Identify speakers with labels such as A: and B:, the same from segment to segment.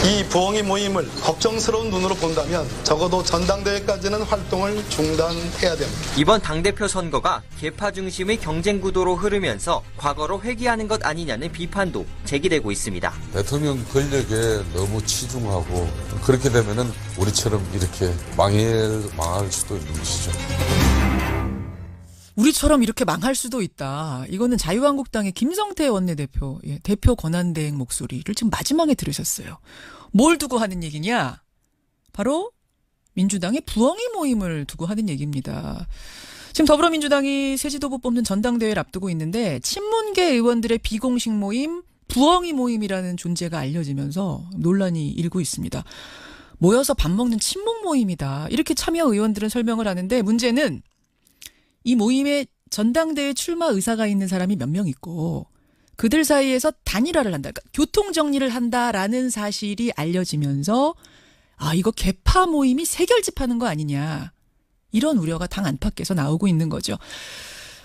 A: 이 부엉이 모임을 걱정스러운 눈으로 본다면 적어도 전당대회까지는 활동을 중단해야 됩니다.
B: 이번 당대표 선거가 계파 중심의 경쟁 구도로 흐르면서 과거로 회귀하는 것 아니냐는 비판도 제기되고 있습니다.
C: 대통령 권력에 너무 치중하고 그렇게 되면은 우리처럼 이렇게 망할 수도 있는 것이죠.
D: 우리처럼 이렇게 망할 수도 있다. 이거는 자유한국당의 김성태 원내대표, 대표 권한대행 목소리를 지금 마지막에 들으셨어요. 뭘 두고 하는 얘기냐? 바로 민주당의 부엉이 모임을 두고 하는 얘기입니다. 지금 더불어민주당이 새 지도부 뽑는 전당대회를 앞두고 있는데 친문계 의원들의 비공식 모임, 부엉이 모임이라는 존재가 알려지면서 논란이 일고 있습니다. 모여서 밥 먹는 친목 모임이다. 이렇게 참여 의원들은 설명을 하는데 문제는 이 모임에 전당대회 출마 의사가 있는 사람이 몇 명 있고 그들 사이에서 단일화를 한다. 그러니까 교통정리를 한다라는 사실이 알려지면서 이거 개파 모임이 세결집하는 거 아니냐. 이런 우려가 당 안팎에서 나오고 있는 거죠.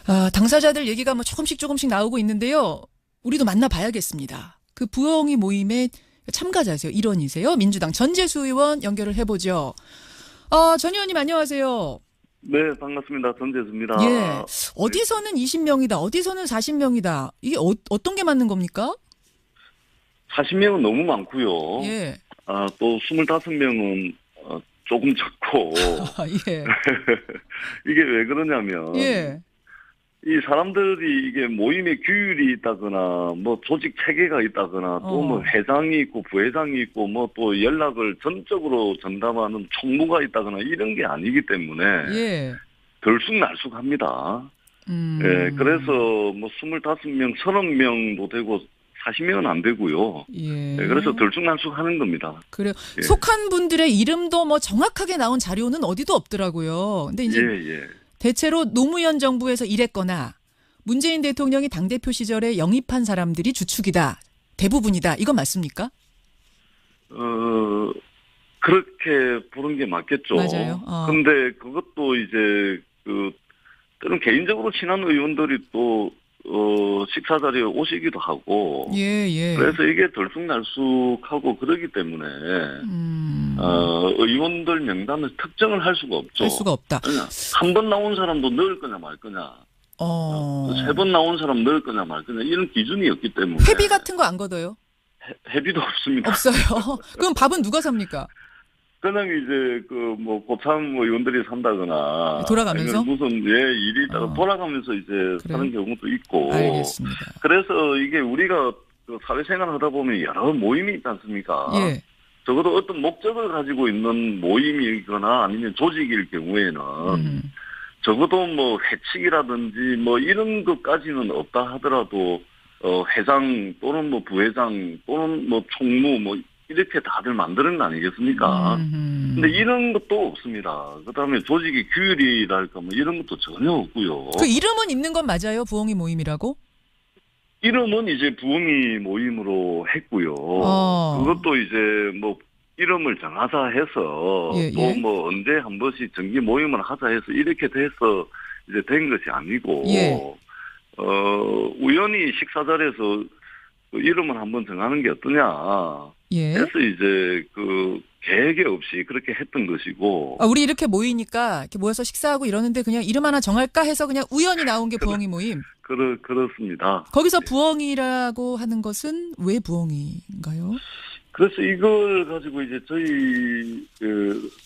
D: 당사자들 얘기가 조금씩 나오고 있는데요. 우리도 만나봐야겠습니다. 그 부엉이 모임의 참가자세요. 일원이세요. 민주당 전재수 의원 연결을 해보죠. 전 의원님 안녕하세요.
E: 네, 반갑습니다. 전재수입니다.
D: 예. 어디서는 20명이다. 어디서는 40명이다. 이게 어떤 게 맞는 겁니까?
E: 40명은 너무 많고요.
D: 예.
E: 또 25명은 조금 적고.
D: 예.
E: 이게 왜 그러냐면
D: 예.
E: 이 사람들이 이게 모임에 규율이 있다거나 조직 체계가 있다거나 또 회장이 있고 부회장이 있고 또 연락을 전적으로 전담하는 총무가 있다거나 이런 게 아니기 때문에
D: 예.
E: 들쑥날쑥합니다. 예, 그래서 25명, 30명도 되고 40명은 안 되고요.
D: 예.
E: 예, 그래서 들쑥날쑥하는 겁니다.
D: 그래요.
E: 예.
D: 속한 분들의 이름도 정확하게 나온 자료는 어디도 없더라고요. 근데 이제 대체로 노무현 정부에서 일했거나 문재인 대통령이 당대표 시절에 영입한 사람들이 주축이다. 대부분이다. 이건 맞습니까?
E: 그렇게 부른 게 맞겠죠.
D: 맞아요.
E: 근데 그것도 이제 때론 개인적으로 친한 의원들이 또 식사 자리에 오시기도 하고.
D: 예.
E: 그래서 이게 들쑥날쑥하고 그러기 때문에 의원들 명단을 특정을 할 수가 없죠.
D: 할 수가 없다.
E: 한 번 나온 사람도 넣을 거냐 말 거냐. 3번 나온 사람 넣을 거냐 말 거냐. 이런 기준이 없기 때문에.
D: 회비 같은 거 안 걷어요?
E: 회비도 없습니다.
D: 없어요. 그럼 밥은 누가 삽니까?
E: 그냥 이제 고참 의원들이 산다거나
D: 돌아가면서
E: 무슨 일이 있다가 돌아가면서 이제 사는 경우도 있고.
D: 알겠습니다.
E: 그래서 이게 우리가 사회생활 하다 보면 여러 모임이 있지 않습니까?
D: 예.
E: 적어도 어떤 목적을 가지고 있는 모임이거나 아니면 조직일 경우에는 적어도 회칙이라든지 이런 것까지는 없다 하더라도 회장 또는 부회장 또는 총무 이렇게 다들 만드는 거 아니겠습니까? 근데 이런 것도 없습니다. 그다음에 조직의 규율이랄까 이런 것도 전혀 없고요.
D: 그 이름은 있는 건 맞아요? 부엉이 모임이라고?
E: 이름은 이제 부엉이 모임으로 했고요. 그것도 이제 이름을 정하자 해서 또 언제 한 번씩 정기 모임을 하자 해서 이렇게 돼서 이제 된 것이 아니고 우연히 식사 자리에서 이름을 한번 정하는 게 어떠냐 해서 이제 계획이 없이 그렇게 했던 것이고.
D: 우리 이렇게 모이니까 이렇게 모여서 식사하고 이러는데 그냥 이름 하나 정할까 해서 그냥 우연히 나온 게 부엉이 모임.
E: 그렇습니다.
D: 거기서 부엉이라고 하는 것은 왜 부엉이인가요?
E: 그래서 이걸 가지고 이제 저희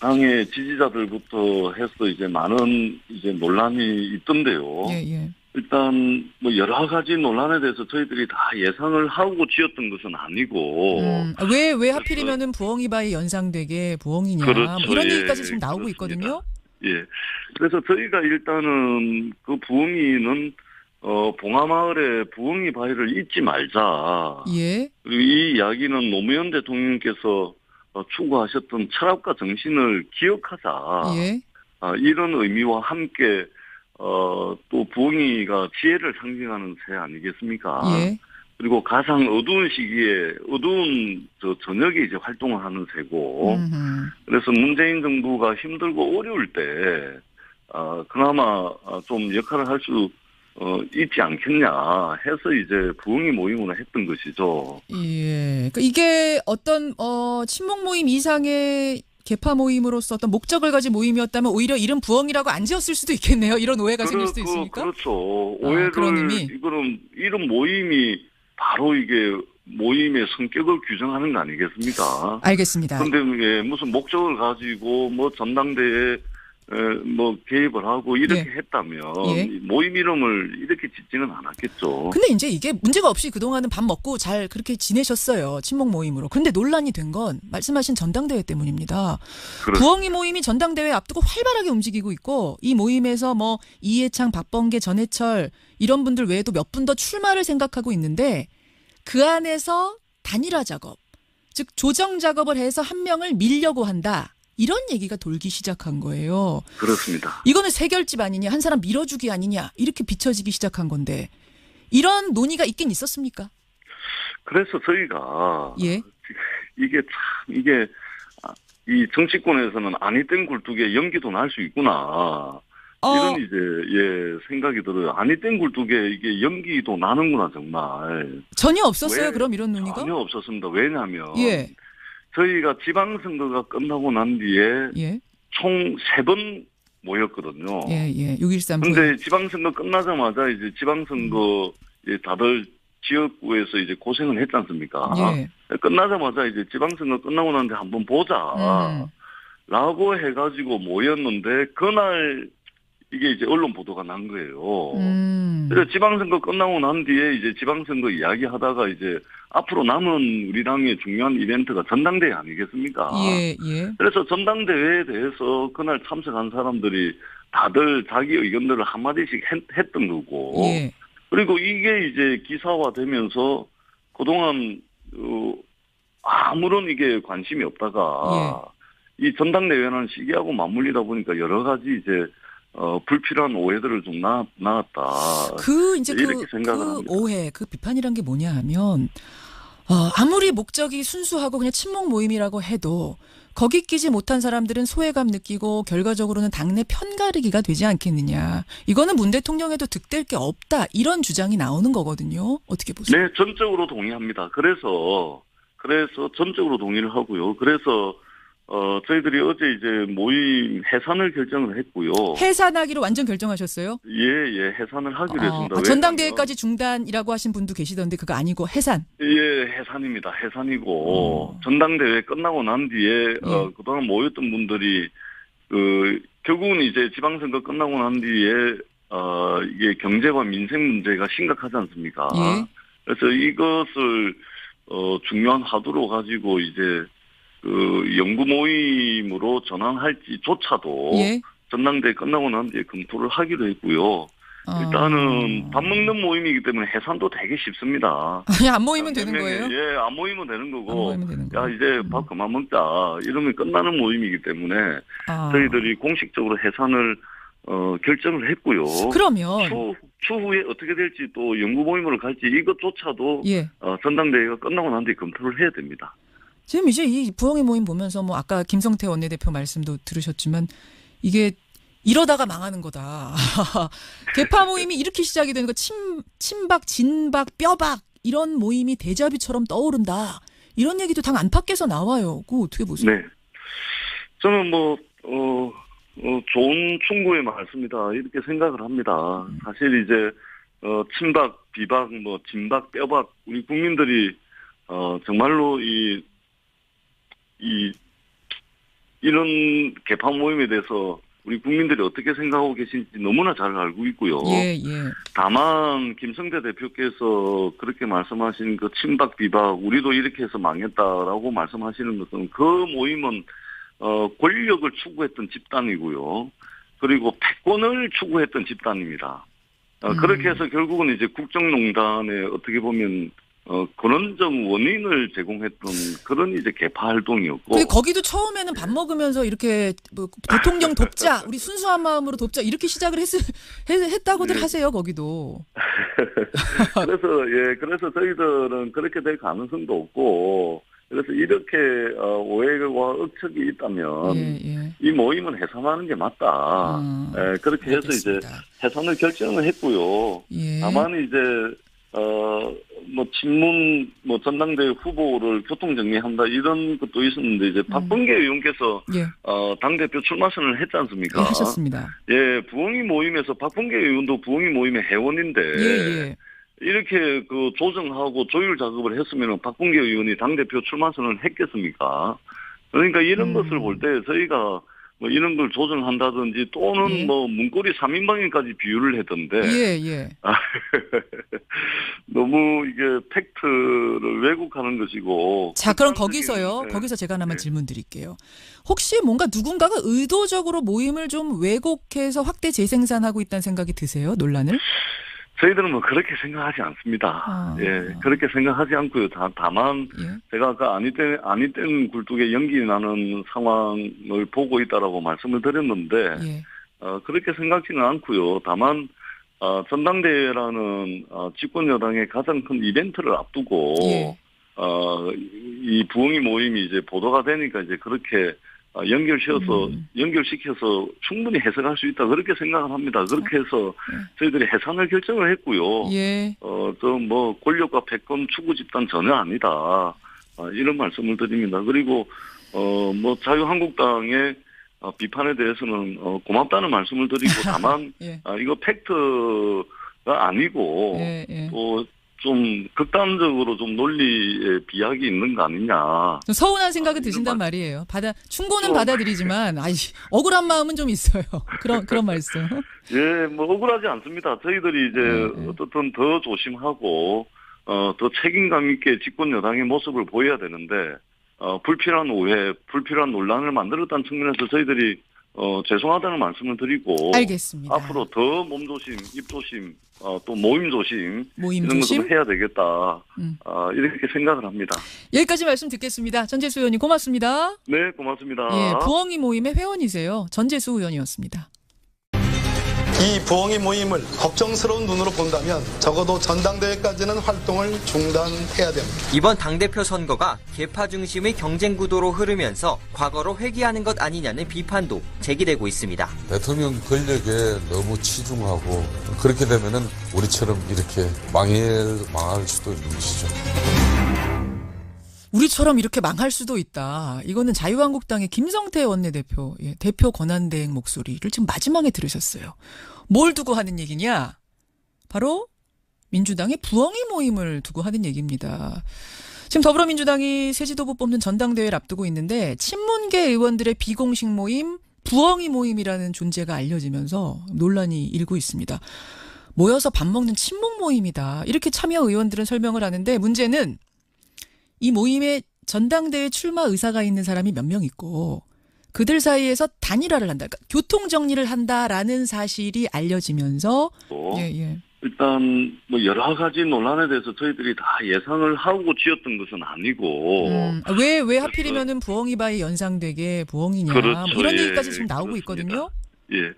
E: 당의 지지자들부터 해서 이제 많은 이제 논란이 있던데요.
D: 예.
E: 일단 여러 가지 논란에 대해서 저희들이 다 예상을 하고 지었던 것은 아니고.
D: 왜 하필이면은 부엉이 바에 연상되게 부엉이냐.
E: 그렇죠.
D: 이런 얘기까지 지금 나오고 그렇습니다. 있거든요.
E: 예. 그래서 저희가 일단은 그 부엉이는 봉하마을에 부엉이 바위를 잊지 말자.
D: 예.
E: 그리고 이 이야기는 노무현 대통령께서 추구하셨던 철학과 정신을 기억하자.
D: 예.
E: 이런 의미와 함께 또 부엉이가 지혜를 상징하는 새 아니겠습니까?
D: 예.
E: 그리고 가장 어두운 시기에 어두운 저녁에 이제 활동을 하는 새고. 그래서 문재인 정부가 힘들고 어려울 때 그나마 좀 역할을 할 수 있지 않겠냐 해서 이제 부흥회 모임으로 했던 것이죠.
D: 예. 그러니까 이게 어떤 친목 모임 이상의 개파 모임으로서 어떤 목적을 가진 모임이었다면 오히려 이름 부엉이라고 안 지었을 수도 있겠네요. 이런 오해가 생길 수도 있으니까.
E: 그렇죠.
D: 그런
E: 오해를
D: 의미?
E: 이거는 이런 모임이 바로 이게 모임의 성격을 규정하는 거 아니겠습니까?
D: 알겠습니다.
E: 그런데 예, 무슨 목적을 가지고 뭐 전당대회에 뭐 개입을 하고 이렇게
D: 예.
E: 했다면
D: 예.
E: 모임 이름을 이렇게 짓지는 않았겠죠.
D: 근데 이제 이게 문제가 없이 그동안은 밥 먹고 잘 그렇게 지내셨어요. 친목 모임으로. 근데 논란이 된 건 말씀하신 전당대회 때문입니다.
E: 그렇-
D: 부엉이 모임이 전당대회 앞두고 활발하게 움직이고 있고 이 모임에서 뭐 이해창, 박범계, 전해철 이런 분들 외에도 몇 분 더 출마를 생각하고 있는데 그 안에서 단일화 작업, 즉 조정 작업을 해서 한 명을 밀려고 한다. 이런 얘기가 돌기 시작한 거예요.
E: 그렇습니다.
D: 이거는 세결집 아니냐, 한 사람 밀어주기 아니냐 이렇게 비춰지기 시작한 건데 이런 논의가 있긴 있었습니까?
E: 그래서 저희가
D: 예.
E: 이게 이 정치권에서는 아니 땐 굴뚝에 연기도 날 수 있구나. 이런 이제 생각이 들어요. 아니 땐 굴뚝에 이게 연기도 나는구나 정말.
D: 전혀 없었어요.
E: 왜?
D: 그럼 이런 논의가?
E: 전혀 없었습니다. 왜냐하면
D: 예.
E: 저희가 지방선거가 끝나고 난 뒤에
D: 예.
E: 총 3번 모였거든요.
D: 예. 예. 6.13.
E: 근데 지방선거 끝나자마자 이제 지방선거 다들 지역구에서 이제 고생을 했지 않습니까?
D: 예.
E: 끝나자마자 이제 지방선거 끝나고 난데 한번 보자. 라고 해가지고 모였는데 그날 이게 이제 언론 보도가 난 거예요. 그래서 지방선거 끝나고 난 뒤에 이제 지방선거 이야기 하다가 이제 앞으로 남은 우리 당의 중요한 이벤트가 전당대회 아니겠습니까?
D: 예. 예.
E: 그래서 전당대회에 대해서 그날 참석한 사람들이 다들 자기 의견들을 한마디씩 했던 거고.
D: 예.
E: 그리고 이게 이제 기사화되면서 그동안 아무런 이게 관심이 없다가 이 전당대회라는 시기하고 맞물리다 보니까 여러 가지 이제 불필요한 오해들을 좀 나왔다.
D: 이제
E: 이렇게 생각을 합니다.
D: 오해, 그 비판이란 게 뭐냐 하면 아무리 목적이 순수하고 그냥 친목 모임이라고 해도 거기 끼지 못한 사람들은 소외감 느끼고 결과적으로는 당내 편가르기가 되지 않겠느냐. 이거는 문 대통령에도 득될 게 없다. 이런 주장이 나오는 거거든요. 어떻게 보세요?
E: 네, 전적으로 동의합니다. 그래서 전적으로 동의를 하고요. 그래서 저희들이 어제 이제 모임 해산을 결정을 했고요.
D: 해산하기로 완전 결정하셨어요?
E: 예, 해산을 하기로 했습니다.
D: 전당대회까지 중단이라고 하신 분도 계시던데 그거 아니고 해산?
E: 예, 해산입니다. 해산이고 전당대회 끝나고 난 뒤에 그동안 모였던 분들이 결국은 이제 지방선거 끝나고 난 뒤에 이게 경제와 민생 문제가 심각하지 않습니까?
D: 예.
E: 그래서 이것을 중요한 화두로 가지고 이제 연구 모임으로 전환할지조차도
D: 예.
E: 전당대회 끝나고 난 뒤에 검토를 하기로 했고요. 일단은 밥 먹는 모임이기 때문에 해산도 되게 쉽습니다.
D: 그냥 안 모이면 되는 거예요?
E: 예, 안 모이면 되는 거고.
D: 안 모이면 되는
E: 야,
D: 거예요.
E: 이제 밥 그만 먹자. 이러면 끝나는 모임이기 때문에 저희들이 공식적으로 해산을 결정을 했고요.
D: 그러면
E: 추후에 어떻게 될지 또 연구 모임으로 갈지 이것조차도
D: 예.
E: 전당대회가 끝나고 난 뒤에 검토를 해야 됩니다.
D: 지금 이제 이 부엉이 모임 보면서 뭐 아까 김성태 원내대표 말씀도 들으셨지만 이게 이러다가 망하는 거다. 개파 모임이 이렇게 시작이 되는 거 친박, 진박, 뼈박 이런 모임이 대자비처럼 떠오른다. 이런 얘기도 당 안팎에서 나와요. 그거 어떻게 보세요?
E: 네. 저는 좋은 충고의 말씀이다. 이렇게 생각을 합니다. 사실 이제, 친박, 비박, 진박, 뼈박, 우리 국민들이, 정말로 이런 개파 모임에 대해서 우리 국민들이 어떻게 생각하고 계신지 너무나 잘 알고 있고요.
D: 예.
E: 다만 김성태 대표께서 그렇게 말씀하신 그 친박 비박 우리도 이렇게 해서 망했다라고 말씀하시는 것은 그 모임은 권력을 추구했던 집단이고요. 그리고 패권을 추구했던 집단입니다. 그렇게 해서 결국은 이제 국정농단에 어떻게 보면 근원적 원인을 제공했던 그런 이제 개파 활동이었고.
D: 근데 거기도 처음에는 밥 먹으면서 이렇게 뭐 대통령 돕자, 우리 순수한 마음으로 돕자 이렇게 시작을 했다고들
E: 네.
D: 하세요. 거기도.
E: 그래서 저희들은 그렇게 될 가능성도 없고 그래서 이렇게 오해와 억측이 있다면 이 모임은 해산하는 게 맞다. 그렇게 해서
D: 알겠습니다.
E: 이제 해산을 결정을 했고요.
D: 예.
E: 다만 이제 뭐 친문 뭐 전당대회 후보를 교통 정리한다 이런 것도 있었는데 이제 박범계 의원께서
D: 예.
E: 당 대표 출마 선언을 했지 않습니까?
D: 예, 하셨습니다.
E: 예, 부엉이 모임에서 박범계 의원도 부엉이 모임의 회원인데
D: 예.
E: 이렇게 그 조정하고 조율 작업을 했으면 박범계 의원이 당 대표 출마 선언을 했겠습니까? 그러니까 이런 것을 볼 때 저희가 뭐 이런 걸 조정한다든지 또는 뭐 문고리 3인방에까지 비유를 했던데
D: 예.
E: 너무 이게 팩트를 왜곡하는 것이고.
D: 자, 그럼 거기서 제가 하나만 질문 드릴게요. 혹시 뭔가 누군가가 의도적으로 모임을 좀 왜곡해서 확대 재생산하고 있다는 생각이 드세요? 논란을?
E: 저희들은 뭐 그렇게 생각하지 않습니다. 예, 그렇게 생각하지 않고요. 다만 제가 아까 아니땐 굴뚝에 연기 나는 상황을 보고 있다라고 말씀을 드렸는데 그렇게 생각지는 않고요. 다만 전당대회라는 집권 여당의 가장 큰 이벤트를 앞두고 이 부엉이 모임이 이제 보도가 되니까 이제 그렇게 연결시켜서 충분히 해석할 수 있다 그렇게 생각을 합니다. 그렇게 해서 저희들이 해산을 결정을 했고요. 저 뭐 권력과 패권 추구 집단 전혀 아니다. 이런 말씀을 드립니다. 그리고 뭐 자유한국당의 비판에 대해서는 고맙다는 말씀을 드리고 다만 이거 팩트가 아니고 또 좀 극단적으로 좀 논리에 비약이 있는 거 아니냐.
D: 서운한 생각이 드신단 말이에요. 충고는 받아들이지만 억울한 마음은 좀 있어요. 그런 말씀.
E: 예, 뭐 억울하지 않습니다. 저희들이 이제 어떻든 더 조심하고 더 책임감 있게 집권 여당의 모습을 보여야 되는데 불필요한 오해, 불필요한 논란을 만들었다는 측면에서 저희들이 죄송하다는 말씀을 드리고
D: 알겠습니다.
E: 앞으로 더 몸조심, 입조심, 또 모임조심 이런 것도 해야 되겠다. 이렇게 생각을 합니다.
D: 여기까지 말씀 듣겠습니다. 전재수 의원님 고맙습니다.
E: 네, 고맙습니다.
D: 예, 부엉이 모임의 회원이세요. 전재수 의원이었습니다.
A: 이 부엉이 모임을 걱정스러운 눈으로 본다면 적어도 전당대회까지는 활동을 중단해야 됩니다.
B: 이번 당대표 선거가 계파 중심의 경쟁 구도로 흐르면서 과거로 회귀하는 것 아니냐는 비판도 제기되고 있습니다.
C: 대통령 권력에 너무 치중하고 그렇게 되면은 우리처럼 이렇게 망할 수도 있는 것이죠.
D: 우리처럼 이렇게 망할 수도 있다. 이거는 자유한국당의 김성태 원내대표, 대표 권한대행 목소리를 지금 마지막에 들으셨어요. 뭘 두고 하는 얘기냐? 바로 민주당의 부엉이 모임을 두고 하는 얘기입니다. 지금 더불어민주당이 새 지도부 뽑는 전당대회를 앞두고 있는데 친문계 의원들의 비공식 모임, 부엉이 모임이라는 존재가 알려지면서 논란이 일고 있습니다. 모여서 밥 먹는 친목 모임이다. 이렇게 참여 의원들은 설명을 하는데 문제는 이 모임에 전당대회 출마 의사가 있는 사람이 몇 명 있고 그들 사이에서 단일화를 한다. 그러니까 교통정리를 한다라는 사실이 알려지면서
E: 일단 뭐 여러 가지 논란에 대해서 저희들이 다 예상을 하고 지었던 것은 아니고
D: 왜 하필이면은 부엉이바에 연상되게 부엉이냐
E: 그렇죠.
D: 뭐 이런 얘기까지 지금 나오고
E: 그렇습니다.
D: 있거든요.
E: 예.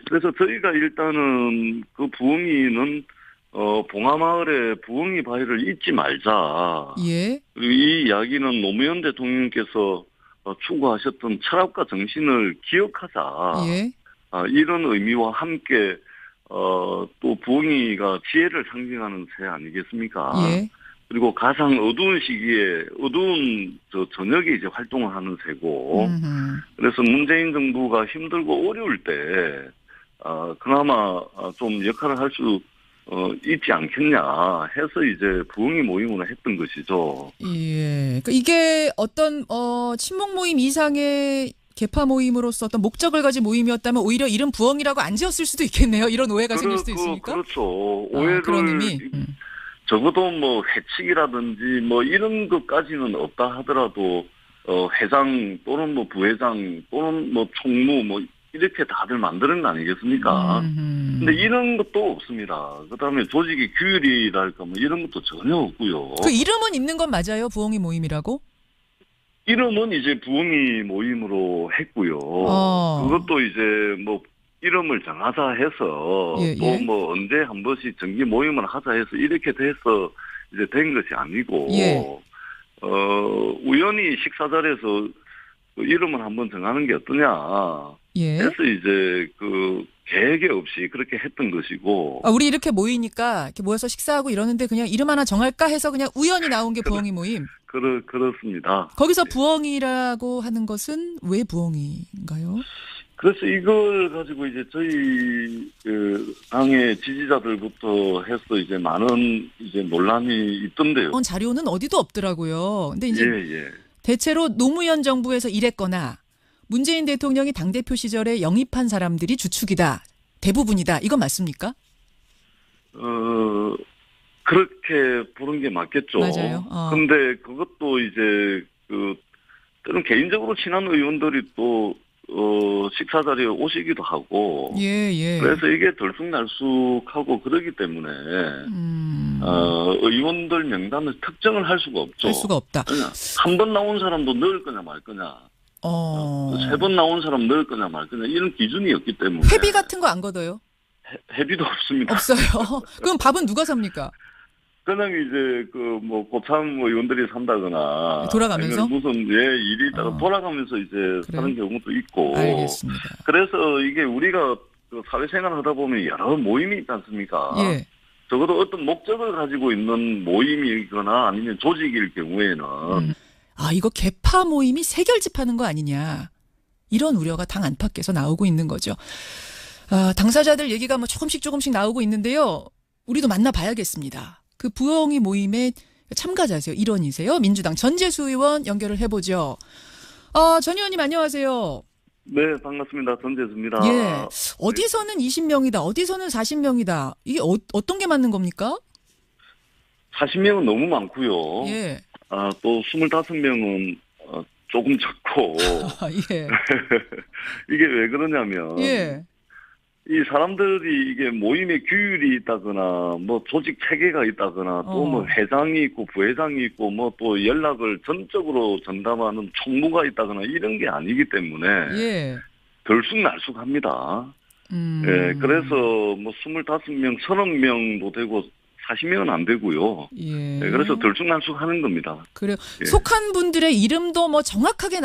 E: 그래서 저희가 일단은 그 부엉이는 봉하마을의 부엉이 바위를 잊지 말자. 그리고 이 이야기는 노무현 대통령께서 추구하셨던 철학과 정신을 기억하자. 이런 의미와 함께 또 부엉이가 지혜를 상징하는 새 아니겠습니까? 그리고 가장 어두운 시기에 어두운 저녁에 이제 활동을 하는 새고. 그래서 문재인 정부가 힘들고 어려울 때 그나마 좀 역할을 할 수 있지 않겠냐 해서 이제 부엉이 모임으로 했던 것이죠.
D: 예. 그러니까 이게 어떤 친목 모임 이상의 계파 모임으로서 어떤 목적을 가진 모임이었다면 오히려 이름 부엉이라고 안 지었을 수도 있겠네요. 이런 오해가 생길 수도 있으니까.
E: 그렇죠. 오해를
D: 그런 의미.
E: 적어도 뭐 해치기라든지 뭐 이런 것까지는 없다 하더라도 회장 또는 뭐 부회장 또는 뭐 총무 뭐 이렇게 다들 만드는 거 아니겠습니까? 근데 이런 것도 없습니다. 그다음에 조직의 규율이랄까 뭐 이런 것도 전혀 없고요.
D: 그 이름은 있는 건 맞아요? 부엉이 모임이라고?
E: 이름은 이제 부엉이 모임으로 했고요. 그것도 이제 뭐 이름을 정하자 해서 또 뭐 언제 한 번씩 정기 모임을 하자 해서 이렇게 돼서 이제 된 것이 아니고 우연히 식사 자리에서 그 이름을 한번 정하는 게 어떠냐.
D: 예.
E: 해서 이제 그 계획이 없이 그렇게 했던 것이고.
D: 아, 우리 이렇게 모이니까 이렇게 모여서 식사하고 이러는데 그냥 이름 하나 정할까 해서 그냥 우연히 나온 게 부엉이 모임.
E: 그렇습니다.
D: 거기서 부엉이라고 하는 것은 왜 부엉이인가요?
E: 그래서 이걸 가지고 이제 저희 그 당의 지지자들부터 해서 이제 많은 이제 논란이 있던데요.
D: 자료는 어디도 없더라고요. 근데 이제
E: 예.
D: 대체로 노무현 정부에서 일했거나 문재인 대통령이 당대표 시절에 영입한 사람들이 주축이다. 대부분이다. 이건 맞습니까?
E: 그렇게 보는 게 맞겠죠.
D: 맞아요.
E: 근데 그것도 이제 때론 개인적으로 친한 의원들이 또 식사 자리에 오시기도 하고.
D: 예.
E: 그래서 이게 들쑥날쑥하고 그러기 때문에 의원들 명단을 특정을 할 수가 없죠.
D: 할 수가 없다.
E: 한 번 나온 사람도 넣을 거냐 말 거냐. 3번 나온 사람 넣을 거냐 말 거냐 이런 기준이 없기 때문에.
D: 회비 같은 거 안 걷어요?
E: 회비도 없습니다.
D: 없어요. 그럼 밥은 누가 삽니까?
E: 그냥 이제 고참 의원들이 산다거나
D: 돌아가면서
E: 무슨 일이 있다가 돌아가면서 이제 사는 경우도 있고.
D: 알겠습니다.
E: 그래서 이게 우리가 그 사회생활 하다 보면 여러 모임이 있지 않습니까?
D: 예.
E: 적어도 어떤 목적을 가지고 있는 모임이거나 아니면 조직일 경우에는
D: 이거 개파 모임이 세결집하는 거 아니냐. 이런 우려가 당 안팎에서 나오고 있는 거죠. 당사자들 얘기가 조금씩 나오고 있는데요. 우리도 만나봐야겠습니다. 그 부엉이 모임의 참가자세요. 일원이세요. 민주당 전재수 의원 연결을 해보죠. 전 의원님 안녕하세요.
E: 네, 반갑습니다. 전재수입니다.
D: 예. 어디서는 20명이다. 어디서는 40명이다. 이게 어떤 게 맞는 겁니까?
E: 40명은 너무 많고요.
D: 예.
E: 또 25명은 조금 적고.
D: 예.
E: 이게 왜 그러냐면
D: 예.
E: 이 사람들이 이게 모임의 규율이 있다거나 조직 체계가 있다거나 또 회장이 있고 부회장이 있고 또 연락을 전적으로 전담하는 총무가 있다거나 이런 게 아니기 때문에
D: 예.
E: 들쑥날쑥합니다. 예, 그래서 25명, 30명도 되고 40명은 안 되고요.
D: 예.
E: 네, 그래서 들쑥날쑥하는 겁니다.
D: 그래요.
E: 예.
D: 속한 분들의 이름도 정확하게